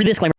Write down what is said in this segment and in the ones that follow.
Free disclaimer.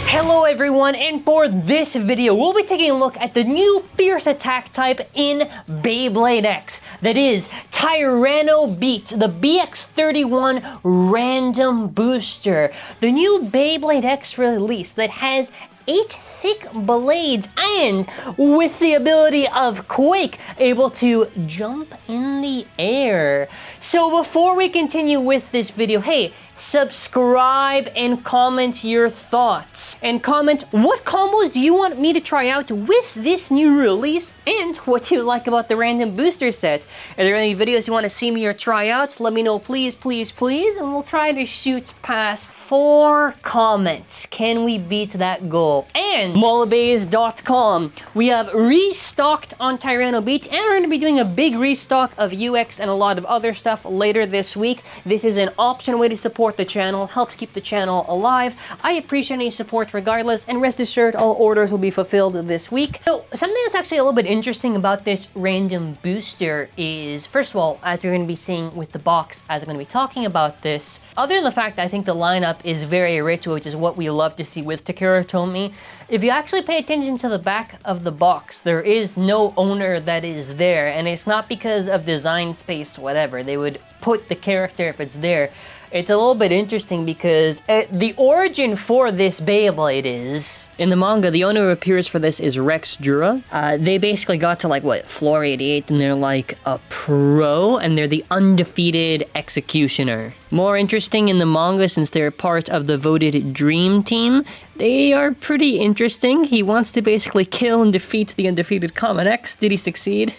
Hello everyone, and for this video, we'll be taking a look at the new fierce attack type in Beyblade X. That is Tyranno Beat, the BX31 random booster. The new Beyblade X release that has 8 thick blades and with the ability of Quake, able to jump in the air. So before we continue with this video, hey, subscribe and comment your thoughts. And comment what combos do you want me to try out with this new release and what you like about the random booster set. Are there any videos you want to see me or try out? Let me know please, please, please, and we'll try to shoot past 4 comments. Can we beat that goal? And mollabays.com. We have restocked on Tyranno Beat, and we're going to be doing a big restock of UX and a lot of other stuff later this week. This is an option way to support the channel, helps keep the channel alive. I appreciate any support regardless, and rest assured all orders will be fulfilled this week. So something that's actually a little bit interesting about this random booster is, first of all, as you're going to be seeing with the box as I'm going to be talking about this, other than the fact that I think the lineup is very rich, which is what we love to see with Takara Tomy, if you actually pay attention to the back of the box, there is no owner that is there, and it's not because of design space, whatever. They would put the character if it's there. It's a little bit interesting because the origin for this Beyblade is, in the manga, the owner who appears for this is Rex Jura. They basically got to, like, what, floor 88, and they're like a pro, and they're the undefeated executioner. More interesting in the manga, since they're part of the voted Dream Team, they are pretty interesting. He wants to basically kill and defeat the undefeated Common X. Did he succeed?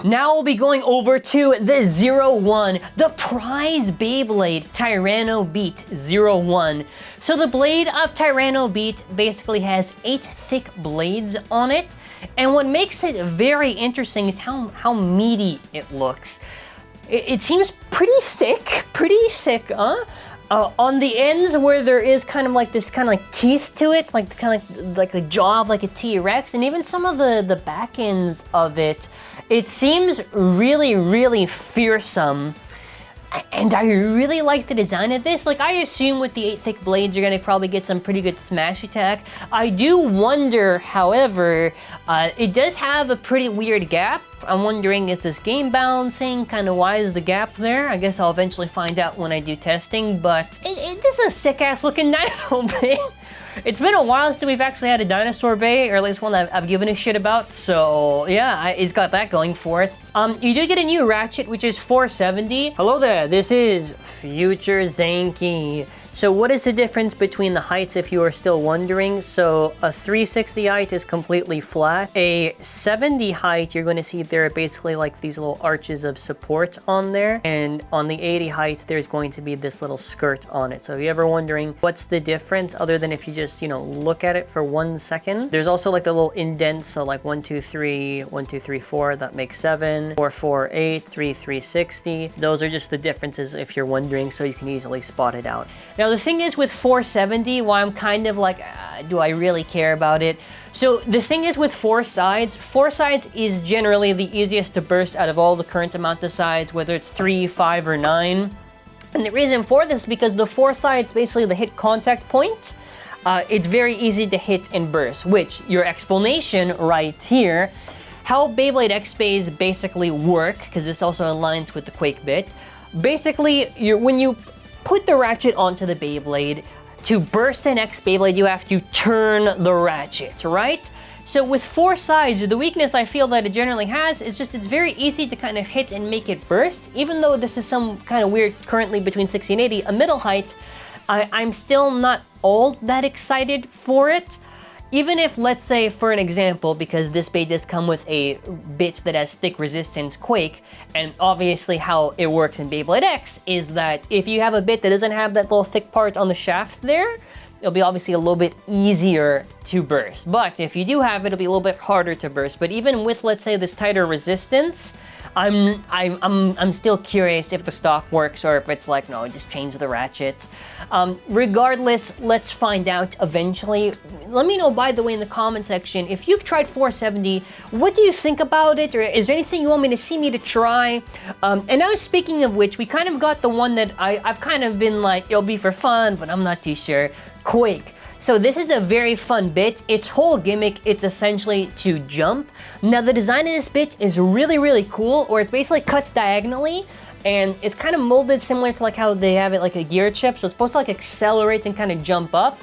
Now we'll be going over to the 01, the prize Beyblade Tyranno Beat 01. So the blade of Tyranno Beat basically has 8 thick blades on it, and what makes it very interesting is how meaty it looks. It seems pretty thick, huh? On the ends where there is kind of like this kind of like teeth to it, like like the jaw of like a T-Rex, and even some of the back ends of it, it seems really, really fearsome. And I really like the design of this. Like, I assume with the 8 thick blades, you're gonna probably get some pretty good smash attack. I do wonder, however, it does have a pretty weird gap. I'm wondering, is this game balancing? Kind of why is the gap there? I guess I'll eventually find out when I do testing, but this is a sick-ass looking Dino Bay. It's been a while since we've actually had a Dinosaur Bay, or at least one that I've given a shit about, so yeah, it's got that going for it. You do get a new Ratchet, which is 470. Hello there, this is Future Zankye. So what is the difference between the heights, if you are still wondering? So a 360 height is completely flat. A 70 height, you're going to see there are basically like these little arches of support on there. And on the 80 height, there's going to be this little skirt on it. So if you're ever wondering what's the difference, other than if you just, you know, look at it for 1 second, there's also like the little indents. So like 1, 2, 3, 1, 2, 3, 4, that makes 7, 4, 4, 8, 3, 360. Those are just the differences if you're wondering, so you can easily spot it out. Now, the thing is with 470, why I'm kind of like, do I really care about it? So the thing is with 4 sides is generally the easiest to burst out of all the current amount of sides, whether it's 3, 5, or 9. And the reason for this is because the 4 sides, basically the hit contact point, it's very easy to hit and burst, which your explanation right here, how Beyblade X bays basically work, because this also aligns with the Quake bit. Basically, when you put the Ratchet onto the Beyblade, to burst an X Beyblade, you have to turn the Ratchet, right? So with 4 sides, the weakness I feel that it generally has is just it's very easy to kind of hit and make it burst. Even though this is some kind of weird, currently between 60 and 80, a middle height, I'm still not all that excited for it. Even if, let's say, for an example, because this bay does come with a bit that has thick resistance Quake, and obviously how it works in Beyblade X is that if you have a bit that doesn't have that little thick part on the shaft there, it'll be obviously a little bit easier to burst. But if you do have it, it'll be a little bit harder to burst. But even with, let's say, this tighter resistance, I'm still curious if the stock works or if it's like, no, just change the ratchets. Regardless, let's find out eventually. Let me know, by the way, in the comment section, if you've tried 470, what do you think about it? Or is there anything you want me to see me to try? And now, speaking of which, we kind of got the one that I've kind of been like, it'll be for fun, but I'm not too sure. Quake. So this is a very fun bit. Its whole gimmick, it's essentially to jump. Now the design of this bit is really, really cool, or it basically cuts diagonally, and it's kind of molded similar to like how they have it like a gear chip, so it's supposed to like accelerate and kind of jump up.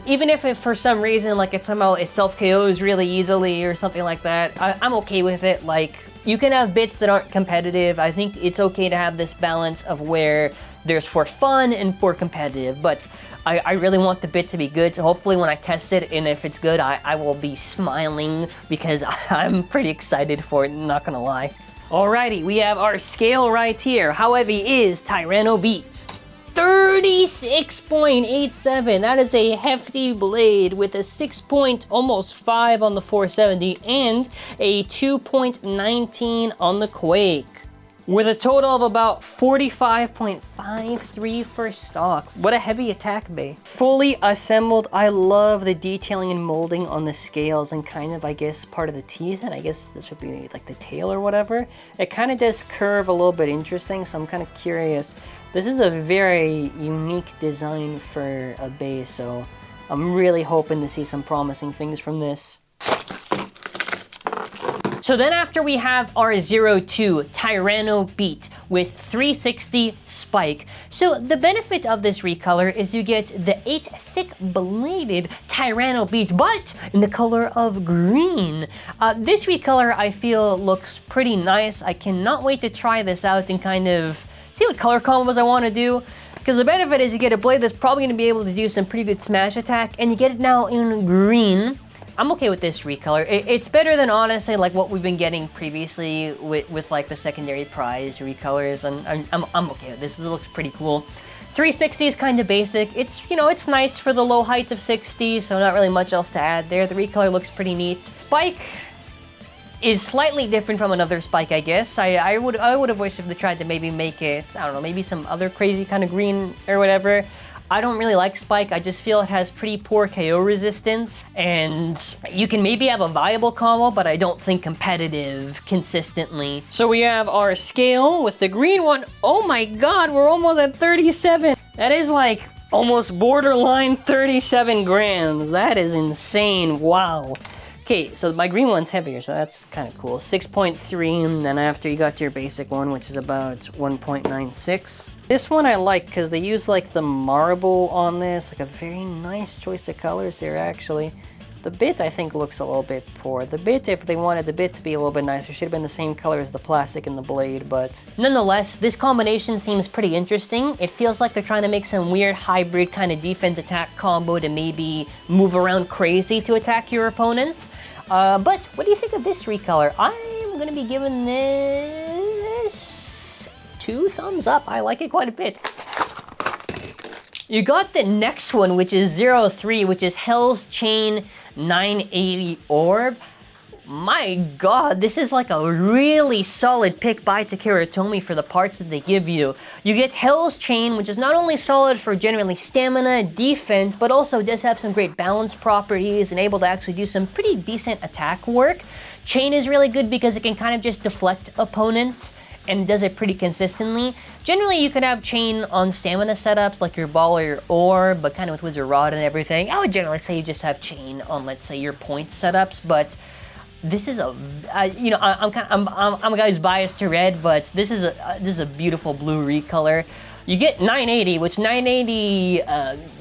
Even if it, for some reason, like it self-KOs really easily or something like that, I'm okay with it. Like, you can have bits that aren't competitive. I think it's okay to have this balance of where there's for fun and for competitive, but I really want the bit to be good, so hopefully when I test it, and if it's good, I will be smiling because I'm pretty excited for it, not gonna lie. Alrighty, we have our scale right here. How heavy is Tyranno Beat? 36.87. That is a hefty blade with a 6.5 on the 470 and a 2.19 on the Quake, with a total of about 45.53 for stock. What a heavy attack bay. Fully assembled. I love the detailing and molding on the scales and kind of, I guess, part of the teeth, and I guess this would be like the tail or whatever. It kind of does curve a little bit interesting, so I'm kind of curious. This is a very unique design for a bay, so I'm really hoping to see some promising things from this. So then after we have our 02 Tyranno Beat with 360 spike. So the benefit of this recolor is you get the 8 thick bladed Tyranno Beat, but in the color of green. This recolor I feel looks pretty nice. I cannot wait to try this out and kind of see what color combos I want to do. Because the benefit is you get a blade that's probably going to be able to do some pretty good smash attack, and you get it now in green. I'm okay with this recolor. It's better than, honestly, like what we've been getting previously with like the secondary prize recolors, and I'm okay with this. This looks pretty cool. 360 is kind of basic. It's, you know, it's nice for the low height of 60, so not really much else to add there. The recolor looks pretty neat. Spike is slightly different from another spike, I guess. I would have wished if they tried to maybe make it, I don't know, maybe some other crazy kind of green or whatever. I don't really like Spike. I just feel it has pretty poor KO resistance, and you can maybe have a viable combo, but I don't think competitive consistently. So we have our scale with the green one. Oh my god, we're almost at 37. That is like almost borderline 37 grams. That is insane. Wow. Okay, so my green one's heavier, so that's kind of cool. 6.3, and then after you got your basic one, which is about 1.96. This one I like because they use like the marble on this, like a very nice choice of colors here actually. The bit I think looks a little bit poor. The bit, if they wanted the bit to be a little bit nicer, should have been the same color as the plastic and the blade, but nonetheless, this combination seems pretty interesting. It feels like they're trying to make some weird hybrid kind of defense attack combo to maybe move around crazy to attack your opponents. But what do you think of this recolor? I'm gonna be giving this 2 thumbs up. I like it quite a bit. You got the next one, which is 03, which is Hell's Chain 980 Orb. My god, this is like a really solid pick by Takara Tomy for the parts that they give you. You get Hell's Chain, which is not only solid for generally stamina, defense, but also does have some great balance properties and able to actually do some pretty decent attack work. Chain is really good because it can kind of just deflect opponents and does it pretty consistently. Generally, you could have Chain on stamina setups like your ball or your orb, but kind of with Wizard Rod and everything. I would generally say you just have Chain on, let's say, your point setups, but this is a, you know, I'm a guy who's biased to red, but this is a beautiful blue recolor. You get 980, which 980,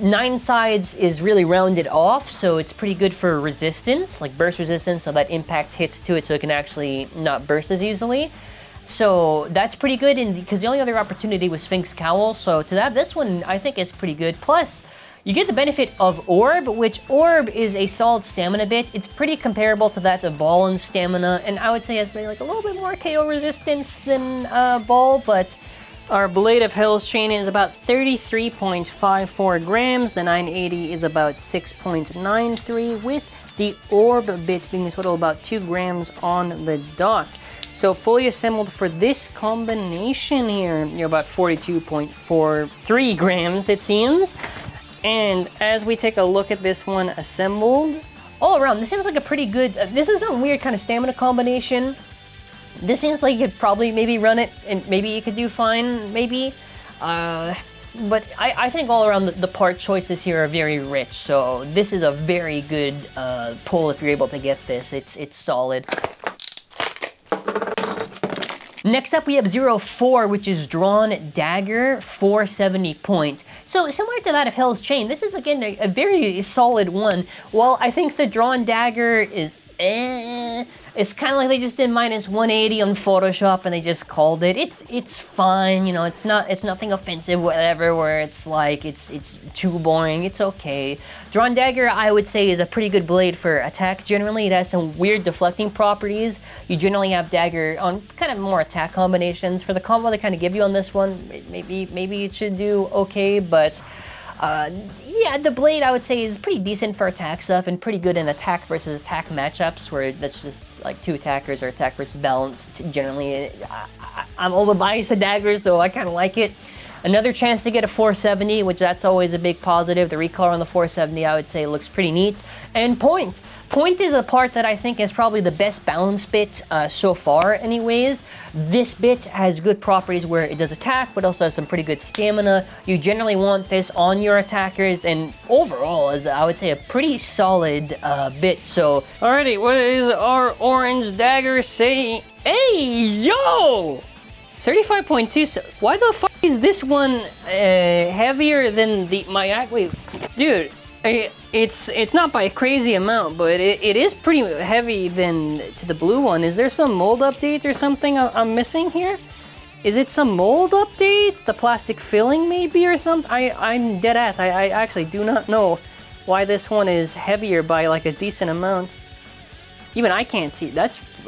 9 sides is really rounded off, so it's pretty good for resistance, like burst resistance, so that impact hits to it so it can actually not burst as easily. So that's pretty good, and because the only other opportunity was Sphinx Cowl, so to that, this one I think is pretty good. Plus, you get the benefit of Orb, which Orb is a solid stamina bit. It's pretty comparable to that of Ball and stamina, and I would say it's maybe like a little bit more KO resistance than Ball, but our Blade of Hell's Chain is about 33.54 grams. The 980 is about 6.93, with the Orb bit being a total about 2 grams on the dot. So fully assembled for this combination here, you're about 42.43 grams, it seems. And as we take a look at this one assembled, all around, this seems like a pretty good, this is a weird kind of stamina combination. This seems like you could probably maybe run it, and maybe you could do fine, maybe. But I think all around the part choices here are very rich, so this is a very good pull if you're able to get this. It's solid. Next up we have 04, which is Drawn Dagger 470 point. So similar to that of Hell's Chain, this is again a very solid one. While I think the Drawn Dagger is it's kind of like they just did -180 on Photoshop and they just called it. It's fine, you know. It's nothing offensive, whatever. Where it's like it's too boring. It's okay. Drawn Dagger, I would say, is a pretty good blade for attack. Generally, it has some weird deflecting properties. You generally have Dagger on kind of more attack combinations. For the combo they kind of give you on this one, maybe it should do okay, but. Yeah, the blade I would say is pretty decent for attack stuff and pretty good in attack versus attack matchups where that's just like two attackers or attack versus balance. Generally, I'm a little biased to daggers, so I kind of like it. Another chance to get a 470, which that's always a big positive. The recolor on the 470, I would say, looks pretty neat. And point. Point is a part that I think is probably the best balance bit so far anyways. This bit has good properties where it does attack, but also has some pretty good stamina. You generally want this on your attackers, and overall is, I would say, a pretty solid bit. So, alrighty, what is our orange dagger say? Hey, yo! 35.2, so why the fuck is this one heavier than my, wait, dude, it's not by a crazy amount, but it is pretty heavy to the blue one. Is there some mold update or something I'm missing here? Is it some mold update? The plastic filling maybe or something? I'm dead ass, I actually do not know why this one is heavier by like a decent amount. Even I can't see.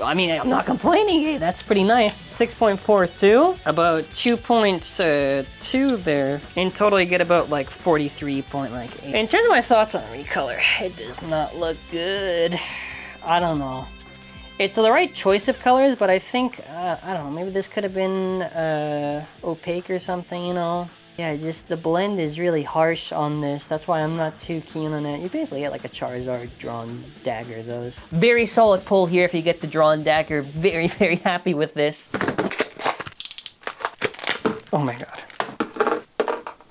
I mean, I'm not complaining. Hey, that's pretty nice. 6.42, about 2.2 there. In total, you get about like 43.8. In terms of my thoughts on recolor, it does not look good. I don't know. It's the right choice of colors, but I think, I don't know, maybe this could have been opaque or something, you know? Yeah, just the blend is really harsh on this. That's why I'm not too keen on it. You basically get like a Charizard Drawn Dagger, those. Very solid pull here if you get the Drawn Dagger. Very, very happy with this. Oh my god.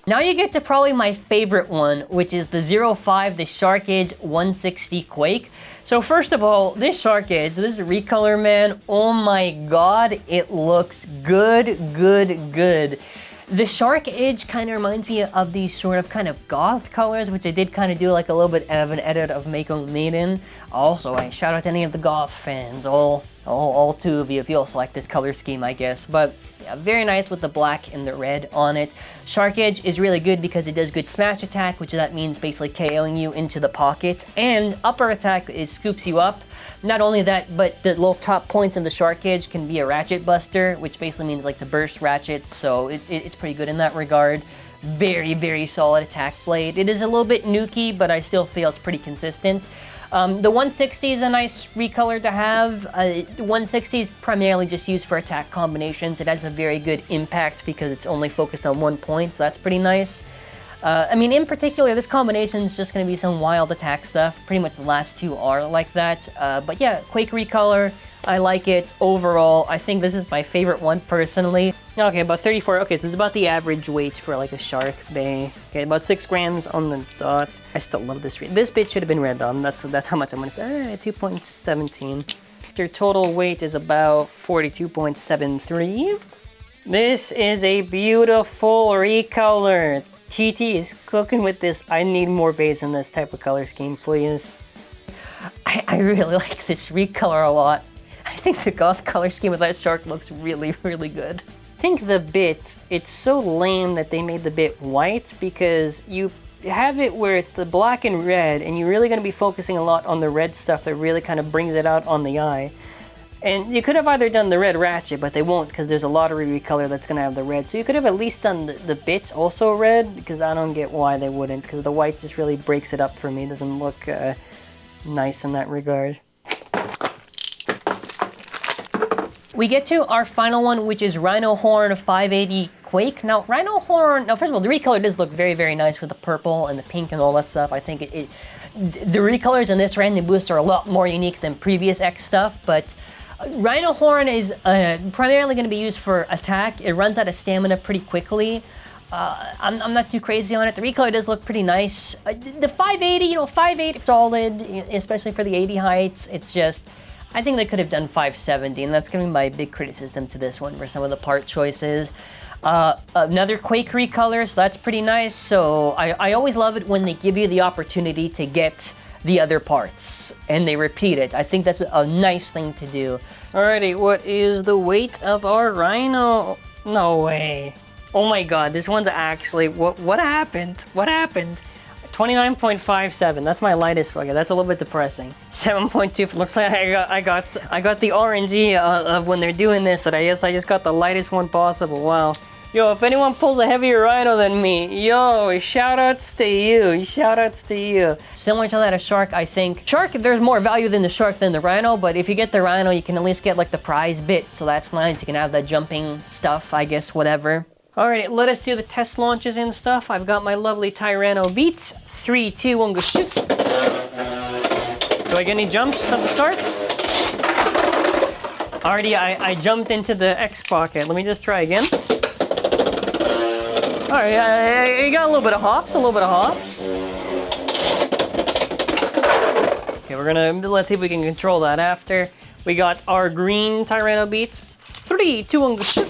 Now you get to probably my favorite one, which is the 05, the Shark Edge 160 Quake. So first of all, this Shark Edge, this recolor, man, oh my god, it looks good, good, good. The Shark Edge kind of reminds me of these sort of kind of goth colors, which I did kind of do like a little bit of an edit of Mako Maiden. Also, I shout out to any of the goth fans, all two of you, if you also like this color scheme, I guess. But yeah, very nice with the black and the red on it. Shark Edge is really good because it does good smash attack, which that means basically KOing you into the pocket. And upper attack is scoops you up. Not only that, but the little top points in the Shark Edge can be a Ratchet buster, which basically means like to burst Ratchets, so it's pretty good in that regard. Very, very solid attack blade. It is a little bit nukey, but I still feel it's pretty consistent. The 160 is a nice recolor to have. The 160 is primarily just used for attack combinations. It has a very good impact because it's only focused on one point, so that's pretty nice. I mean, in particular, this combination is just going to be some wild attack stuff. Pretty much the last two are like that. But yeah, Quake recolor, I like it. Overall, I think this is my favorite one personally. Okay, about 34. Okay, so it's about the average weight for like a Shark Bay. Okay, about 6 grams on the dot. I still love this. This bit should have been red on. That's how much I'm going to say. 2.17. Your total weight is about 42.73. This is a beautiful recolor. TT is cooking with this. I need more bays in this type of color scheme, please. I really like this recolor a lot. I think the goth color scheme of that shark looks really, really good. I think the bit, it's so lame that they made the bit white because you have it where it's the black and red and you're really going to be focusing a lot on the red stuff that really kind of brings it out on the eye. And you could have either done the red Ratchet, but they won't because there's a lottery recolor that's going to have the red. So you could have at least done the bits also red, because I don't get why they wouldn't, because the white just really breaks it up for me. It doesn't look nice in that regard. we get to our final one, which is Rhino Horn 580 Quake. Now, Rhino Horn, now first of all, the recolor does look very, very nice with the purple and the pink and all that stuff. I think the recolors in this random boost are a lot more unique than previous X stuff, but Rhino Horn is primarily going to be used for attack. It runs out of stamina pretty quickly. I'm not too crazy on it. The recolor does look pretty nice. The 580, you know, 580 solid, especially for the 80 heights. It's just, I think they could have done 570, and that's going to be my big criticism to this one for some of the part choices. Another Quake recolor, so that's pretty nice. So I always love it when they give you the opportunity to get the other parts and they repeat it. I think that's a nice thing to do. Alrighty, what is the weight of our Rhino? No way. Oh my god, this one's actually, what happened? What happened? 29.57, that's my lightest one. That's a little bit depressing. 7.2, looks like I got the RNG of when they're doing this, but I guess I just got the lightest one possible. Wow. Yo, if anyone pulls a heavier Rhino than me, yo, shoutouts to you, shoutouts to you. Similar to that of Shark, I think. Shark, there's more value than the Shark than the Rhino, but if you get the Rhino, you can at least get like the prize bit, so that's nice. You can have that jumping stuff, I guess, whatever. Alright, let us do the test launches and stuff. I've got my lovely Tyranno Beat. 3, 2, 1, go shoot. Do I get any jumps at the start? Already, I jumped into the X pocket. Let me just try again. Alright, I got a little bit of hops, Okay, let's see if we can control that after. We got our green Tyranno Beat. 3, 2, 1, go shoot.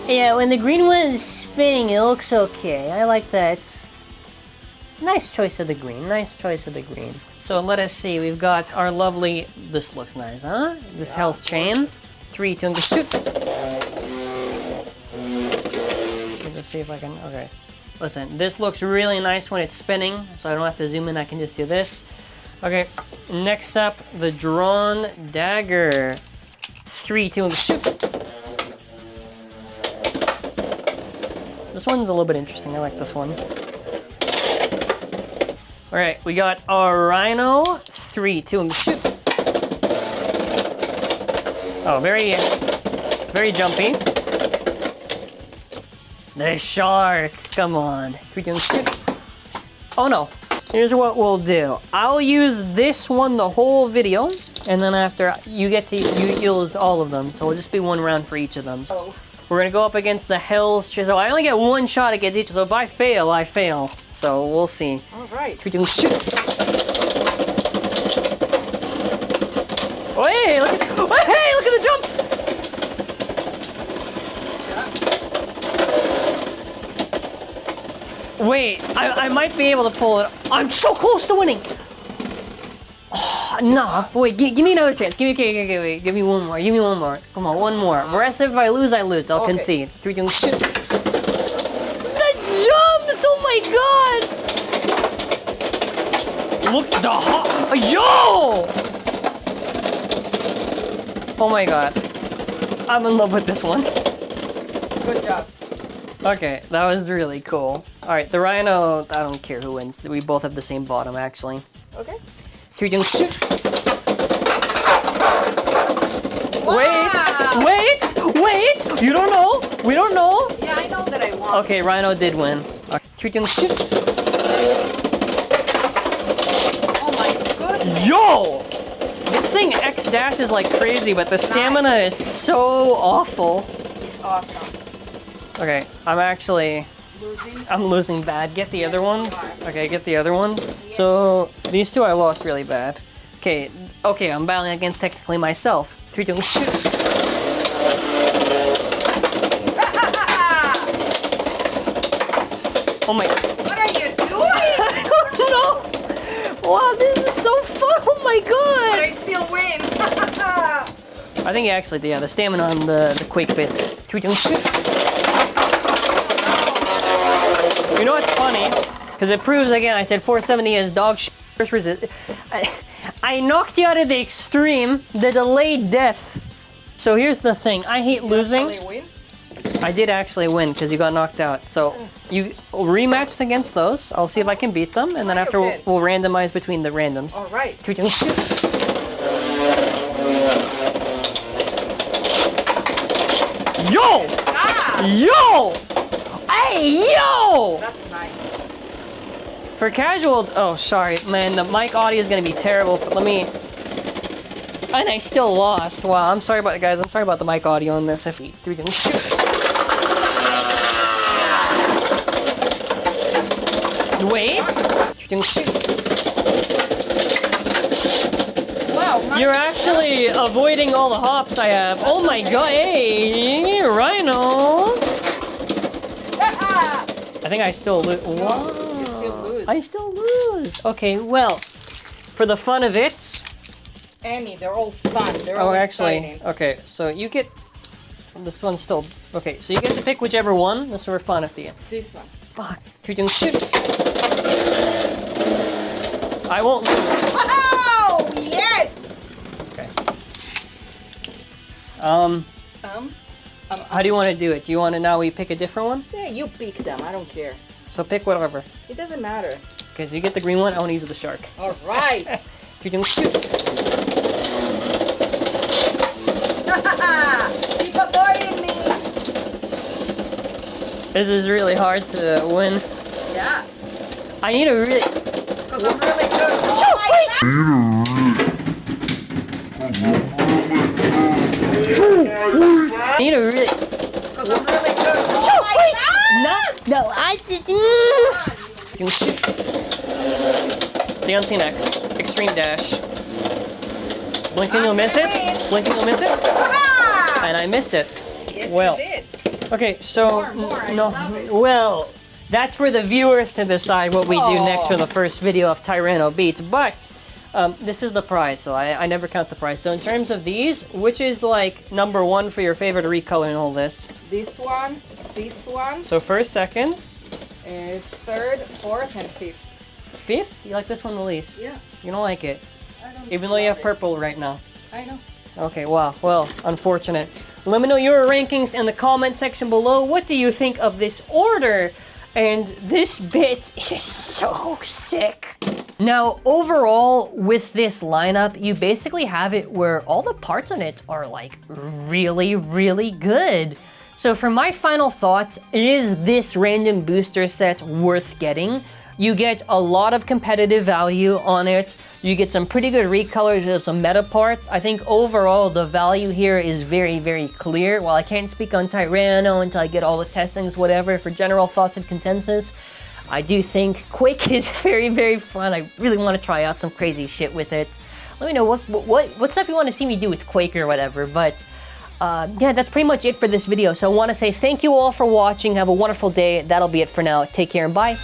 Yeah, when the green one is spinning, it looks okay. I like that. Nice choice of the green, nice choice of the green. So let us see, we've got our lovely, this looks nice, huh? This Hell's Chain. 3, 2, and go shoot. Let's see if I can, okay. Listen, this looks really nice when it's spinning, so I don't have to zoom in, I can just do this. Okay, next up, the drawn Dagger. 3, 2, and go shoot. This one's a little bit interesting. I like this one. All right, we got our Rhino. 3, 2, and shoot. Oh, very, very jumpy. The Shark. Come on. 3, 2, and shoot. Oh no. Here's what we'll do. I'll use this one the whole video, and then after you get to use all of them. So it'll just be one round for each of them. So we're gonna go up against the Hell's Chain. So I only get one shot against each, so if I fail, I fail. So we'll see. All right. 3, 2, 1, shoot. Oh, hey, look at the jumps. Wait, I might be able to pull it. I'm so close to winning. Oh, no, wait, give me another chance. Give me one more. Give me one more. Come on, one more. The rest, if I lose, I lose. I'll concede. 3, 2, 1, shoot. The jumps! Oh my god! Look the hot. Yo! Oh my god. I'm in love with this one. Good job. Okay, that was really cool. Alright, the Rhino, I don't care who wins. We both have the same bottom, actually. Okay. 3, 2, 1, shoot. Wow. Wait! You don't know? We don't know? Yeah, I know that I won. Okay, Rhino did win. Okay, 3, 2, 1, shoot. Oh my goodness. Yo! This thing X dashes like crazy, but the stamina is so awful. It's awesome. Okay, I'm losing bad. Get the other one. Okay, get the other one. So these two I lost really bad. Okay, I'm battling against technically myself. 3, 2, 1, shoot. Oh my. What are you doing? I don't know. Wow, this is so fun. Oh my god. But I still win. I think actually, yeah, the stamina on the Quake bits. 3, 2, 1, shoot. You know what's funny? Because it proves again, I said 470 is dog shit. I knocked you out of the extreme, the delayed death. So here's the thing, I hate losing. Did you actually win? I did actually win because you got knocked out. So you rematched against those. I'll see if I can beat them, and then after we'll randomize between the randoms. All right. 3, 2, 1, shoot. Yo! Ah, Yo! Hey, yo! that's nice. For casual, oh, sorry, man, the mic audio is gonna be terrible, but let me, and I still lost. Wow, I'm sorry about it, guys. I'm sorry about the mic audio on this. If we didn't shoot. Wait, you didn't shoot. Wow, You're actually avoiding all the hops I have. Oh my god, hey, Rhino. I think I still lose. Wow. You still lose. I still lose. Okay, well, for the fun of it. Annie, they're all fun. They're all exciting. Okay, so you get, this one's still, okay, so you get to pick whichever one. This is for fun at the end. This one. Fuck, you didn't shoot. I won't lose. Oh, yes! Okay. How do you want to do it? Do you want to now we pick a different one? Yeah, you pick them. I don't care. So pick whatever. It doesn't matter. Okay, so you get the green one. I want to use the shark. All right. You didn't shoot. Keep avoiding me. This is really hard to win. Yeah, I need a really. because I'm really good. I need a really. Because I'm really good. No, I did. You shoot. The Unseen X. Extreme Dash. Blinking, you'll miss it. Blinking, you'll miss it. And I missed it. Yes, Well. you did. Okay, so More, I no. love it. Well, that's for the viewers to decide what we do Aw. next for the first video of Tyranno Beat. But this is the prize, so I never count the prize. So in terms of these, which is like number one for your favorite recolor in all this? This one, So first, second, third, fourth, and fifth. fifth. You like this one the least? Yeah, You don't like it, I don't even though you love have purple right now. it. I know. Okay, wow. Well, unfortunate. Let me know your rankings in the comment section below. What do you think of this order? And this bit is so sick. Now, overall, with this lineup, you basically have it where all the parts on it are like really, really good. So for my final thoughts, is this random booster set worth getting? You get a lot of competitive value on it. You get some pretty good recolors of some meta parts. I think overall the value here is very, very clear. While I can't speak on Tyranno until I get all the testings, whatever, for general thoughts and consensus, I do think Quake is very, very fun. I really want to try out some crazy shit with it. Let me know what stuff you want to see me do with Quake or whatever, but yeah, that's pretty much it for this video. So I want to say thank you all for watching. Have a wonderful day. That'll be it for now. Take care and bye.